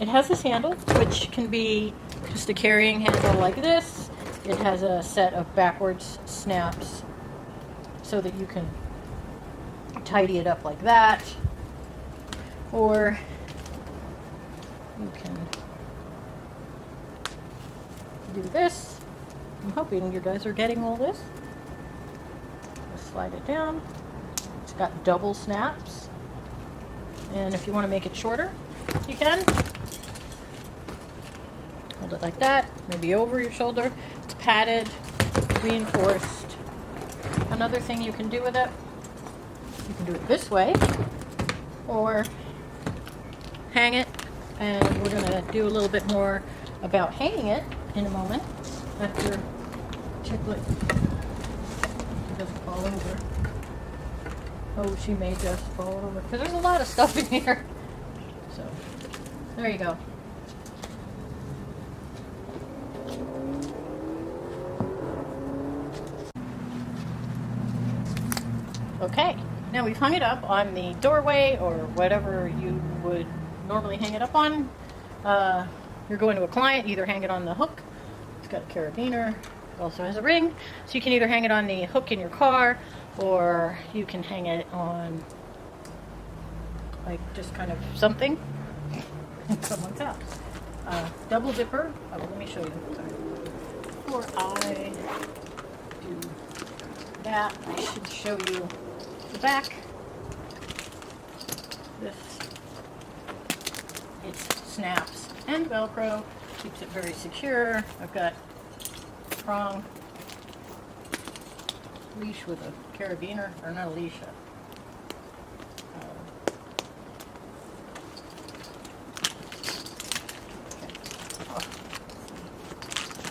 it has this handle, which can be just a carrying handle like this. It has a set of backwards snaps so that you can tidy it up like that, or you can do this. I'm hoping you guys are getting all this. Just slide it down. It's got double snaps, and if you want to make it shorter, you can. Hold it like that, maybe over your shoulder. It's padded, reinforced. Another thing you can do with it, you can do it this way, or hang it, and we're going to do a little bit more about hanging it in a moment after Chiclet doesn't fall over. Oh, she may just fall over, because there's a lot of stuff in here. So, there you go. Okay, now we've hung it up on the doorway or whatever you would normally hang it up on. You're going to a client, either hang it on the hook. It's got a carabiner. It also has a ring. So you can either hang it on the hook in your car, or you can hang it on like just kind of something in someone's house. Double zipper. Oh, let me show you. Before I do that, I should show you the back. This, it snaps and Velcro, keeps it very secure. I've got a prong leash with a carabiner, or not a leash,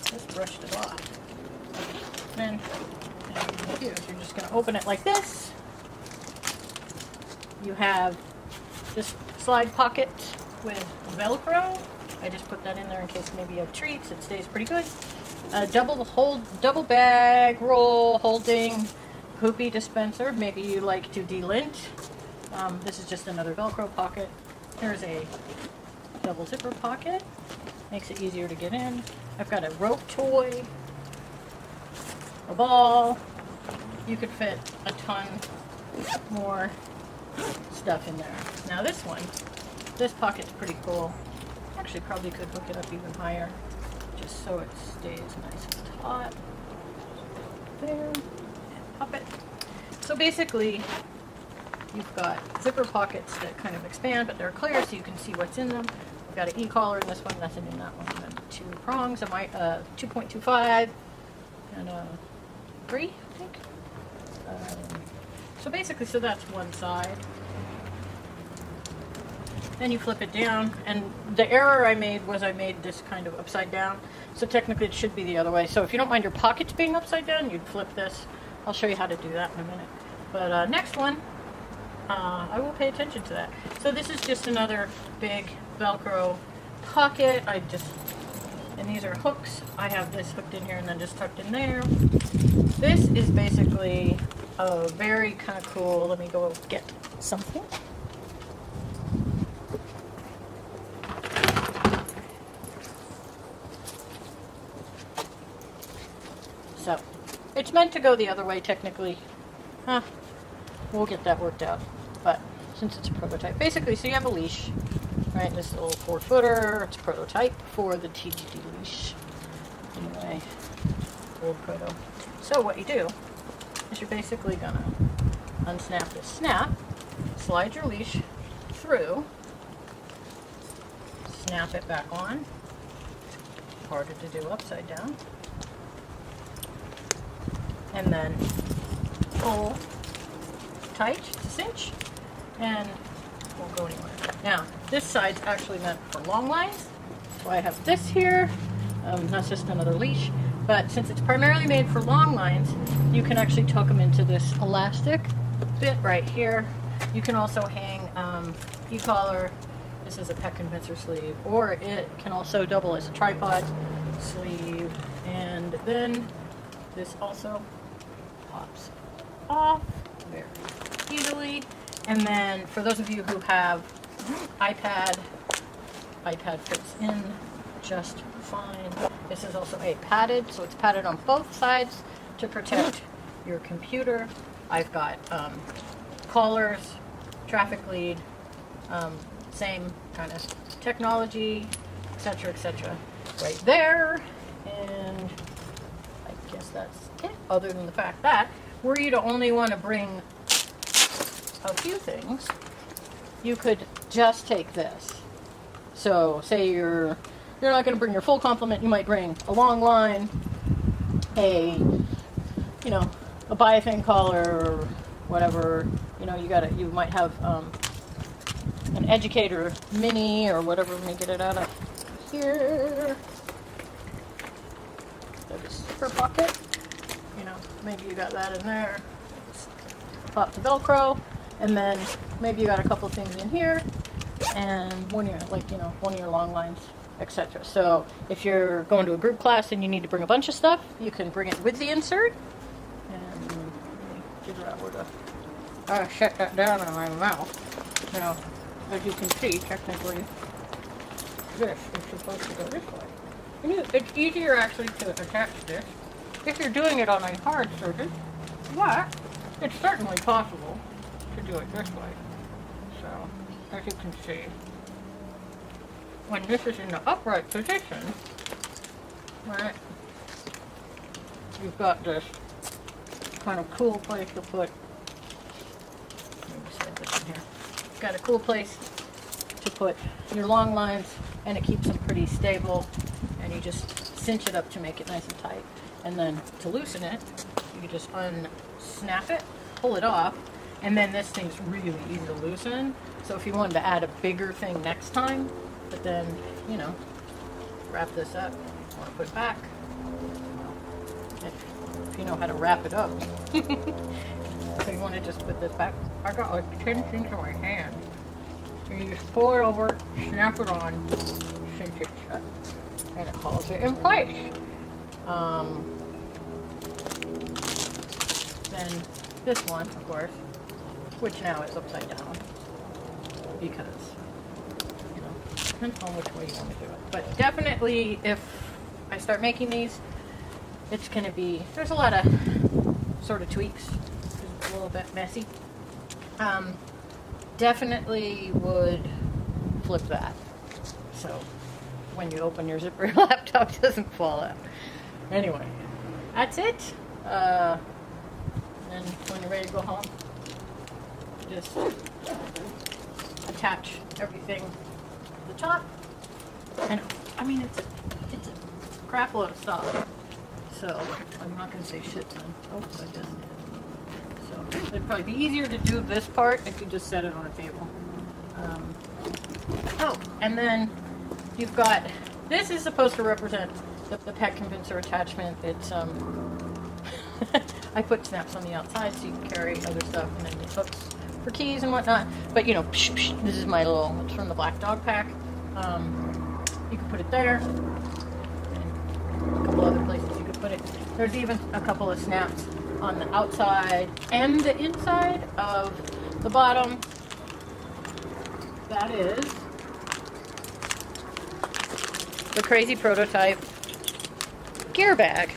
just brushed it off. Then you're just going to open it like this. You have this slide pocket with Velcro. I just put that in there in case maybe you have treats. It stays pretty good. Double bag roll holding poopy dispenser. Maybe you like to delint. This is just another Velcro pocket. There's a double zipper pocket. Makes it easier to get in. I've got a rope toy, a ball. You could fit a ton more stuff in there. Now this pocket's pretty cool. Actually probably could hook it up even higher just so it stays nice and taut. There, and pop it. So basically you've got zipper pockets that kind of expand, but they're clear so you can see what's in them. I've got an e-collar in this one, nothing in that one. And two prongs, 2.25 and a 3, I think. So basically, so that's one side. Then you flip it down, and the error I made was I made this kind of upside down. So technically it should be the other way. So if you don't mind your pockets being upside down, you'd flip this. I'll show you how to do that in a minute. But next one, I will pay attention to that. So this is just another big Velcro pocket. And these are hooks. I have this hooked in here and then just tucked in there. This is basically a very kind of cool, let me go get something. So, it's meant to go the other way technically. We'll get that worked out. But, since it's a prototype. Basically, so you have a leash, right? This little 4-footer, it's a prototype for the TGD leash. Anyway, old proto. So what you do is you're basically gonna unsnap this snap, slide your leash through, snap it back on. It's harder to do upside down. And then pull tight to cinch, and it won't go anywhere. Now, this side's actually meant for long lines, so I have this here. That's just another leash. But since it's primarily made for long lines, you can actually tuck them into this elastic bit right here. You can also hang e-collar. This is a pet convincer sleeve, or it can also double as a tripod sleeve. And then this also pops off very easily. And then for those of you who have iPad iPad fits in just fine. This is also a padded, so it's padded on both sides to protect your computer. I've got callers, traffic lead, same kind of technology, etc., right there. And I guess that's it, other than the fact that were you to only want to bring a few things, you could just take this. So say you're not going to bring your full complement, you might bring a long line, a biathane collar or whatever. You might have an educator mini or whatever. Let me get it out of here. There's a zipper pocket. Maybe you got that in there. Pop the Velcro, and then maybe you got a couple things in here, and one of your long lines, etc. So if you're going to a group class and you need to bring a bunch of stuff, you can bring it with the insert. And let me figure out where to shut that down in my mouth. Now, as you can see, technically, this is supposed to go this way. It's easier actually to attach this if you're doing it on a hard surface, but it's certainly possible to do it this way. So, as you can see, when this is in the upright position, right, you've got this kind of cool place to put, let me set this in here. You've got a cool place to put your long lines, and it keeps them pretty stable, and you just cinch it up to make it nice and tight. And then to loosen it, you can just unsnap it, pull it off, and then this thing's really easy to loosen. So if you wanted to add a bigger thing next time, but then, wrap this up, want to put it back, if you know how to wrap it up. So you want to just put this back. I got like 10 things in my hand. And you just pull it over, snap it on, cinch it shut, and it holds it in place. Then this one, of course, which now is upside down, because, depends on which way you want to do it. But definitely, if I start making these, it's going to be, there's a lot of sort of tweaks, because it's a little bit messy. Definitely would flip that, so when you open your zipper, your laptop doesn't fall out. Anyway, that's it. And when you're ready to go home, just attach everything to the top. And I mean, it's a crap load of stuff. So I'm not going to say shit ton. Oh, I just did. So it'd probably be easier to do this part if you just set it on a table. And then you've got, this is supposed to represent the pet convincer attachment. It's I put snaps on the outside so you can carry other stuff, and then the hooks for keys and whatnot. But this is my little, it's from the Black Dog pack. You can put it there, and a couple other places you could put it. There's even a couple of snaps on the outside and the inside of the bottom. That is the Crazy Prototype gear bag.